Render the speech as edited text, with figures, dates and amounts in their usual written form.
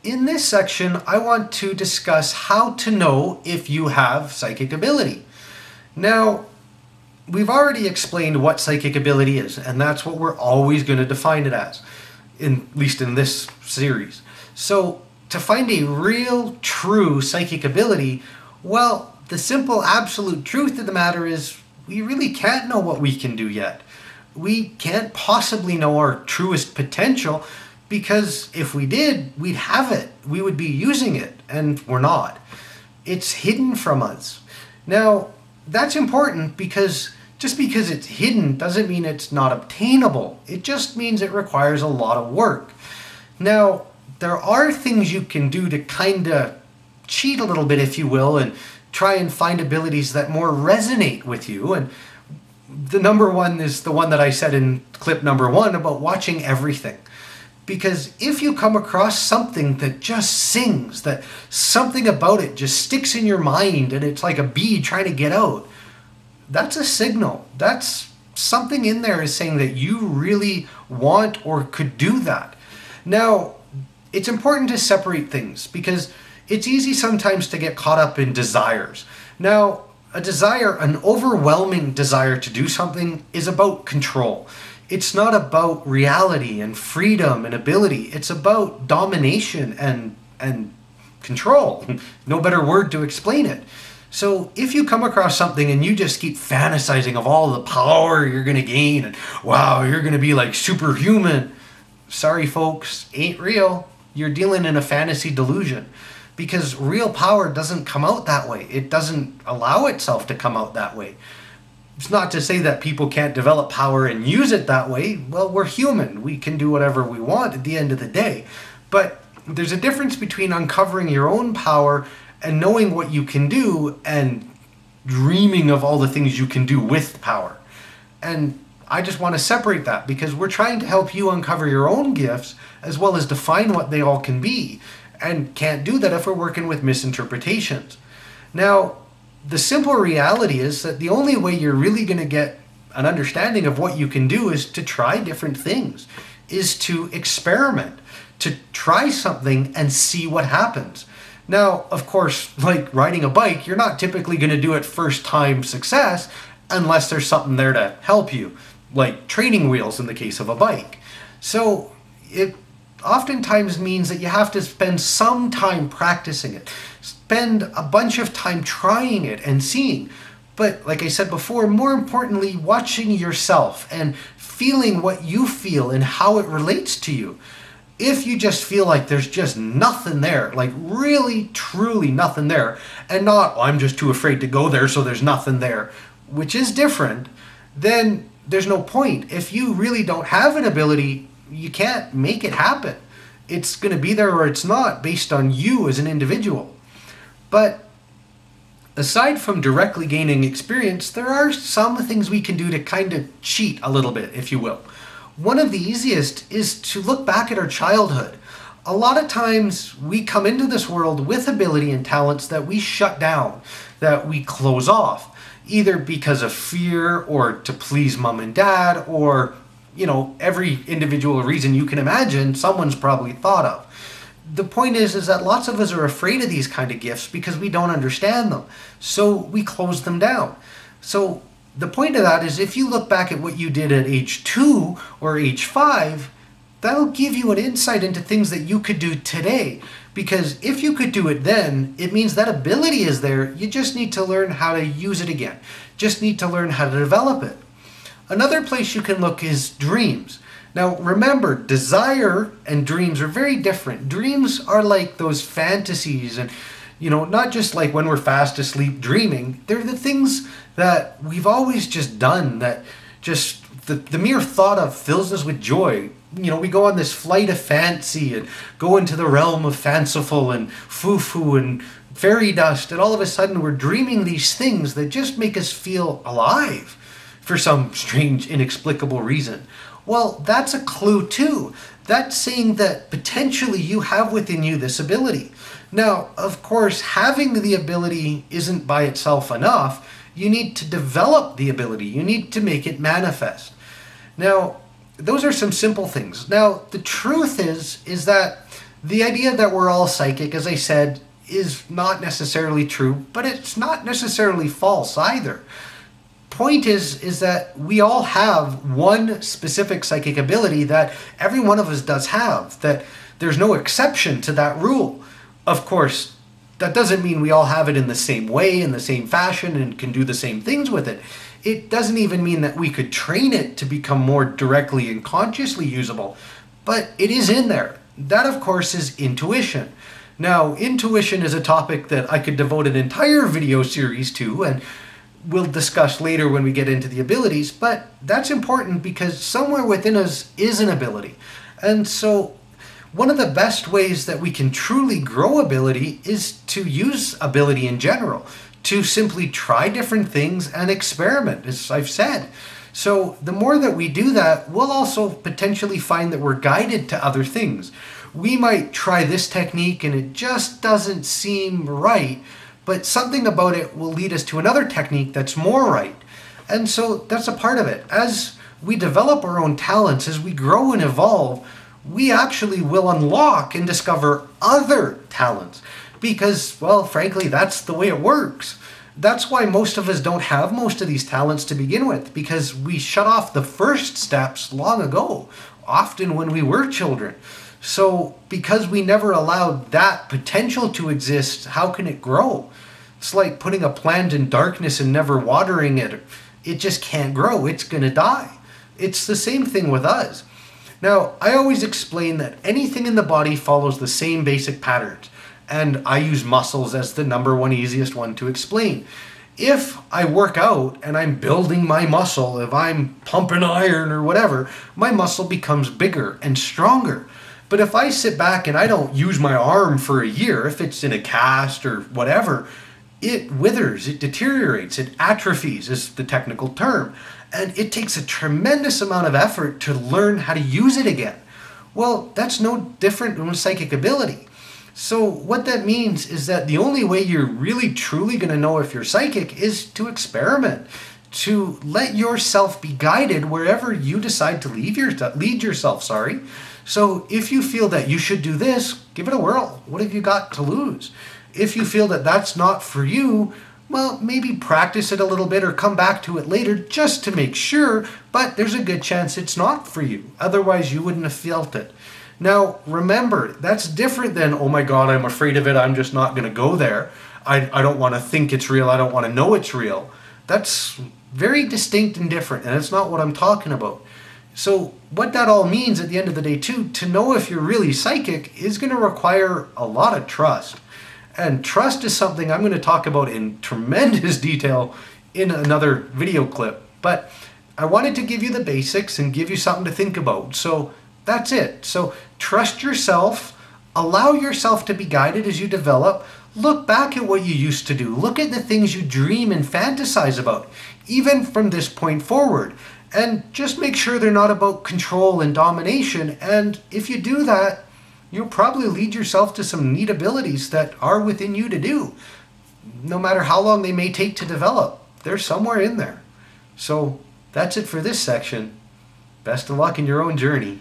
In this section, I want to discuss how to know if you have psychic ability. Now, we've already explained what psychic ability is, and that's what we're always going to define it as, at least in this series. So, to find a real, true psychic ability, well, the simple absolute truth of the matter is we really can't know what we can do yet. We can't possibly know our truest potential because if we did, we'd have it. We would be using it, and we're not. It's hidden from us. Now, that's important because just because it's hidden doesn't mean it's not obtainable. It just means it requires a lot of work. Now, there are things you can do to kind of cheat a little bit, if you will, and try and find abilities that more resonate with you. And the number one is the one that I said in clip number 1 about watching everything. Because if you come across something that just sings, that something about it just sticks in your mind and it's like a bee trying to get out, that's a signal. That's something in there is saying that you really want or could do that. Now, it's important to separate things because it's easy sometimes to get caught up in desires. Now, a desire, an overwhelming desire to do something, is about control. It's not about reality and freedom and ability. It's about domination and control. No better word to explain it. So if you come across something and you just keep fantasizing of all the power you're going to gain and wow, you're going to be like superhuman, sorry folks, ain't real. You're dealing in a fantasy delusion because real power doesn't come out that way. It doesn't allow itself to come out that way. It's not to say that people can't develop power and use it that way. Well, we're human. We can do whatever we want at the end of the day. But there's a difference between uncovering your own power and knowing what you can do and dreaming of all the things you can do with power. And I just want to separate that because we're trying to help you uncover your own gifts as well as define what they all can be, and can't do that if we're working with misinterpretations. Now, the simple reality is that the only way you're really going to get an understanding of what you can do is to try different things, is to experiment, to try something and see what happens. Now, of course, like riding a bike, you're not typically going to do it first time success unless there's something there to help you, like training wheels in the case of a bike. So it oftentimes means that you have to spend some time practicing it, spend a bunch of time trying it and seeing. But like I said before, more importantly, watching yourself and feeling what you feel and how it relates to you. If you just feel like there's just nothing there, like really, truly nothing there, and not, oh, I'm just too afraid to go there, so there's nothing there, which is different, then there's no point. If you really don't have an ability, you can't make it happen. It's going to be there or it's not based on you as an individual. But aside from directly gaining experience, there are some things we can do to kind of cheat a little bit, if you will. One of the easiest is to look back at our childhood. A lot of times we come into this world with ability and talents that we shut down, that we close off, either because of fear or to please mom and dad, or every individual reason you can imagine, someone's probably thought of. The point is that lots of us are afraid of these kind of gifts because we don't understand them. So we close them down. So the point of that is if you look back at what you did at age 2 or age 5, that'll give you an insight into things that you could do today. Because if you could do it then, it means that ability is there. You just need to learn how to use it again. Just need to learn how to develop it. Another place you can look is dreams. Now remember, desire and dreams are very different. Dreams are like those fantasies and, not just like when we're fast asleep dreaming. They're the things that we've always just done that just the mere thought of fills us with joy. We go on this flight of fancy and go into the realm of fanciful and foo-foo and fairy dust, and all of a sudden we're dreaming these things that just make us feel alive for some strange, inexplicable reason. Well, that's a clue too. That's saying that potentially you have within you this ability. Now, of course, having the ability isn't by itself enough. You need to develop the ability. You need to make it manifest. Now, those are some simple things. Now, the truth is that The idea that we're all psychic, as I said, is not necessarily true, but it's not necessarily false either. Point is that we all have one specific psychic ability that every one of us does have, that there's no exception to that rule. Of course, that doesn't mean we all have it in the same way, in the same fashion, and can do the same things with it. It doesn't even mean that we could train it to become more directly and consciously usable, but it is in there. That, of course, is intuition. Now, intuition is a topic that I could devote an entire video series to, and we'll discuss later when we get into the abilities, but that's important because somewhere within us is an ability. And so one of the best ways that we can truly grow ability is to use ability in general, to simply try different things and experiment, as I've said. So the more that we do that, we'll also potentially find that we're guided to other things. We might try this technique and it just doesn't seem right, but something about it will lead us to another technique that's more right. And so that's a part of it. As we develop our own talents, as we grow and evolve, we actually will unlock and discover other talents. Because, well, frankly, that's the way it works. That's why most of us don't have most of these talents to begin with, because we shut off the first steps long ago, often when we were children. So because we never allowed that potential to exist, how can it grow? It's like putting a plant in darkness and never watering it. It just can't grow. It's going to die. It's the same thing with us. Now, I always explain that anything in the body follows the same basic patterns, and I use muscles as the number one easiest one to explain. If I work out and I'm building my muscle, if I'm pumping iron or whatever, my muscle becomes bigger and stronger. But if I sit back and I don't use my arm for a year, if it's in a cast or whatever, it withers, it deteriorates, it atrophies is the technical term. And it takes a tremendous amount of effort to learn how to use it again. Well, that's no different than psychic ability. So what that means is that the only way you're really truly going to know if you're psychic is to experiment, to let yourself be guided wherever you decide to lead yourself. So if you feel that you should do this, give it a whirl. What have you got to lose? If you feel that that's not for you, well, maybe practice it a little bit or come back to it later just to make sure, but there's a good chance it's not for you. Otherwise, you wouldn't have felt it. Now, remember, that's different than, oh my God, I'm afraid of it, I'm just not going to go there. I don't want to think it's real, I don't want to know it's real. That's very distinct and different, and it's not what I'm talking about. So what that all means at the end of the day too, to know if you're really psychic is going to require a lot of trust. And trust is something I'm going to talk about in tremendous detail in another video clip. But I wanted to give you the basics and give you something to think about. So that's it. So trust yourself, allow yourself to be guided as you develop. Look back at what you used to do. Look at the things you dream and fantasize about, even from this point forward. And just make sure they're not about control and domination. And if you do that, you'll probably lead yourself to some neat abilities that are within you to do. No matter how long they may take to develop, they're somewhere in there. So that's it for this section. Best of luck in your own journey.